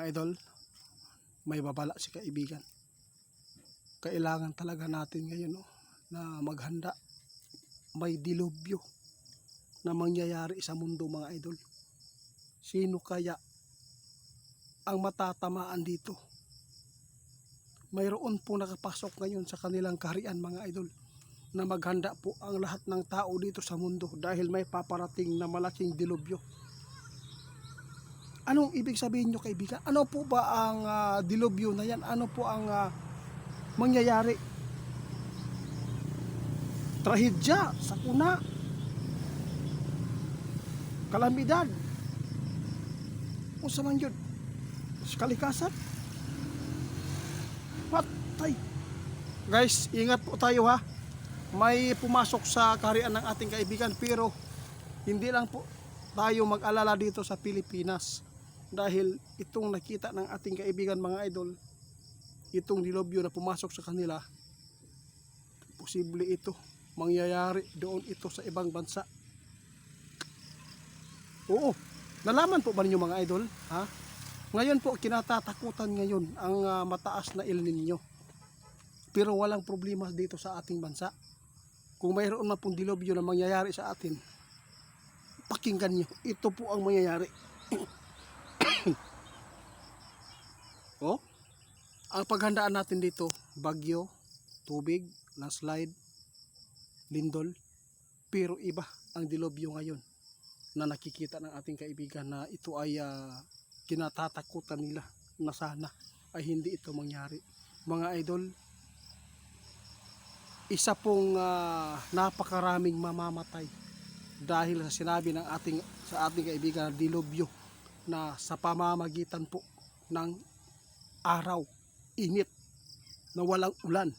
idol, may babala si kaibigan. Kailangan talaga natin ngayon na maghanda. May dilubyo na mangyayari sa mundo mga idol. Sino kaya ang matatamaan dito? Mayroon po nakapasok ngayon sa kanilang kaharian mga idol, na maghanda po ang lahat ng tao dito sa mundo dahil may paparating na malaking dilubyo. Anong ibig sabihin nyo kaibigan? Ano po ba ang dilubyo na yan? Ano po ang mangyayari? Trahedya, sakuna, kalamidad, o sa man yun, kalikasan, patay. Guys, ingat po tayo ha. May pumasok sa kaharian ng ating kaibigan, pero hindi lang po tayo mag-alala dito sa Pilipinas. Dahil itong nakita ng ating kaibigan mga idol, itong dilubyo na pumasok sa kanila, posible ito mangyayari doon ito sa ibang bansa. Oo, nalaman po ba ninyo mga idol? Ha? Ngayon po kinatatakutan ngayon ang mataas na El Nino. Pero walang problema dito sa ating bansa. Kung mayroon na pong dilubyo na mangyayari sa atin, pakinggan nyo, ito po ang mangyayari. Oh, ang paghandaan natin dito, bagyo, tubig, landslide, lindol, pero iba ang dilubyo ngayon na nakikita ng ating kaibigan na ito ay kinatatakutan nila na sana ay hindi ito mangyari. Mga idol, isa pong napakaraming mamamatay dahil sa sinabi ng sa ating kaibigan na dilubyo na sa pamamagitan po ng araw, init, na walang ulan.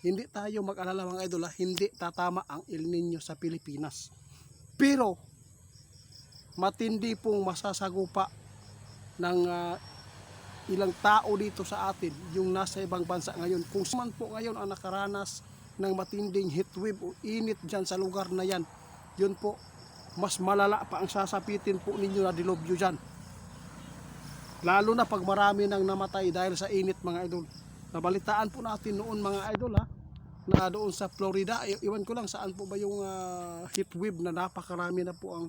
Hindi tayo mag-alala mga idol, hindi tatama ang El Nino sa Pilipinas. Pero matindi pong masasagupa ng ilang tao dito sa atin, yung nasa ibang bansa ngayon. Kung man po ngayon ang nakaranas ng matinding heatwave o init dyan sa lugar na yan, yun po, mas malala pa ang sasapitin po ninyo na dilubyo dyan. Lalo na pag marami nang namatay dahil sa init mga idol. Nabalitaan po natin noon mga idol na doon sa Florida, iwan ko lang saan po ba yung heatwave na napakarami na po ang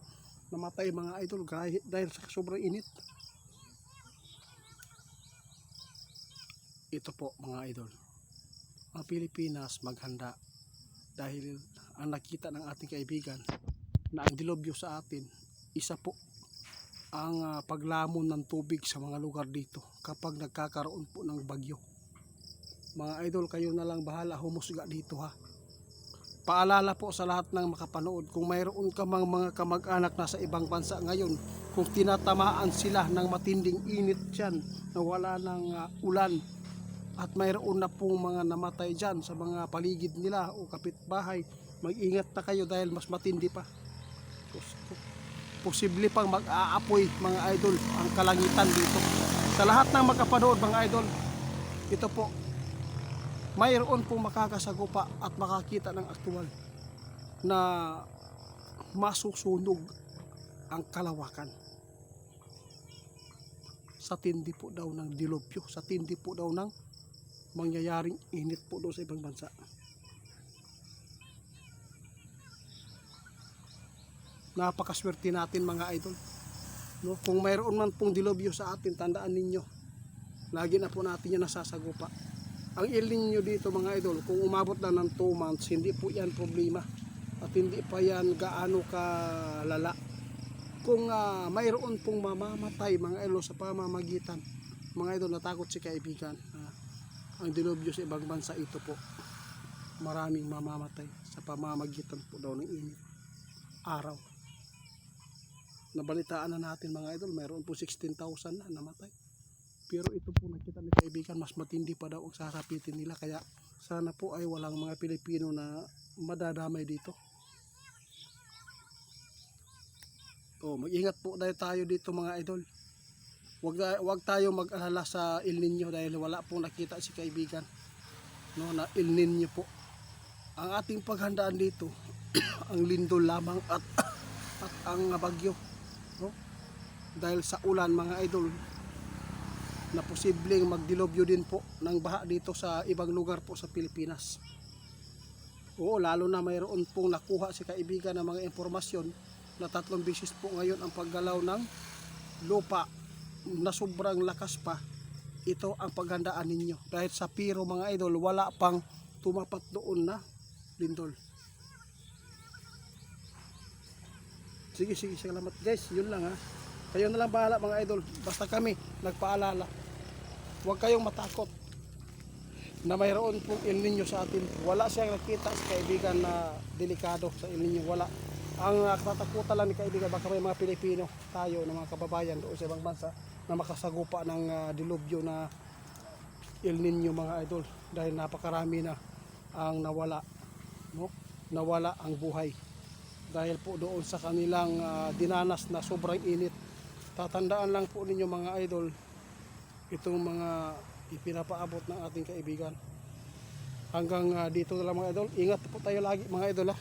namatay mga idol dahil sa sobrang init. Ito po mga idol, ang Pilipinas maghanda dahil ang nakita ng ating kaibigan na ang dilubyo sa atin, isa po ang paglamon ng tubig sa mga lugar dito kapag nagkakaroon po ng bagyo. Mga idol, kayo na lang bahala humusga dito ha. Paalala po sa lahat ng makapanood, kung mayroon ka mga kamag-anak na sa ibang bansa ngayon, kung tinatamaan sila ng matinding init dyan na wala ng ulan, at mayroon na pong mga namatay dyan sa mga paligid nila o kapitbahay, mag-ingat na kayo dahil mas matindi pa. Posible pang mag-aapoy mga idol ang kalangitan dito. Sa lahat ng makapanood mga idol, ito po, mayroon pong makakasagupa at makakita ng aktual na masusunog ang kalawakan sa tindi po daw ng dilubyo, sa tindi po daw ng mangyayaring init po doon sa ibang bansa. Napakaswerte natin mga idol, no? Kung mayroon man pong dilubyo sa atin, tandaan ninyo, lagi na po natin yan nasasagupa. Ang El Nino dito mga idol, kung umabot na ng 2 months, hindi po yan problema at hindi pa yan gaano kalala. Kung mayroon pong mamamatay mga idol sa pamamagitan, mga idol, natakot si kaibigan, ang dilubyo sa ibang bansa, ito po, maraming mamamatay sa pamamagitan po daw ng init araw. Nabalitaan na natin mga idol, mayroon po 16,000 na namatay. Pero ito po nakita ni kaibigan, mas matindi pa daw ang sasapitin nila. Kaya sana po ay walang mga Pilipino na madadamay dito. Mag-ingat po tayo dito mga idol. Wag tayo mag-alala sa El Nino dahil wala pong nakita si kaibigan, no, na El Nino po. Ang ating paghandaan dito, ang lindol lamang at ang bagyo, no? dahil sa ulan mga idol, na posibleng magdilubyo din po ng baha dito sa ibang lugar po sa Pilipinas. Oo, lalo na mayroon pong nakuha si kaibigan ng mga impormasyon na 3 beses po ngayon ang paggalaw ng lupa na sobrang lakas pa. Ito ang paghandaan ninyo dahil sa Piro mga idol, wala pang tumapat doon na lindol. Sige, salamat guys, yun lang ha. Kayo na lang bahala mga idol, basta kami nagpaalala, huwag kayong matakot na mayroon pong El Nino sa atin. Wala siyang nakita sa kaibigan na delikado sa El Nino, wala. Ang katatakutan lang ni kaibigan, baka may mga Pilipino tayo na mga kababayan doon sa ibang bansa na makasagupa ng dilubyo na El Nino mga idol, dahil napakarami na ang nawala, no? Nawala ang buhay dahil po doon sa kanilang dinanas na sobrang init. Tatandaan lang po ninyo mga idol, itong mga ipinapaabot ng ating kaibigan. Hanggang dito na lang mga idol. Ingat po tayo lagi mga idol ha.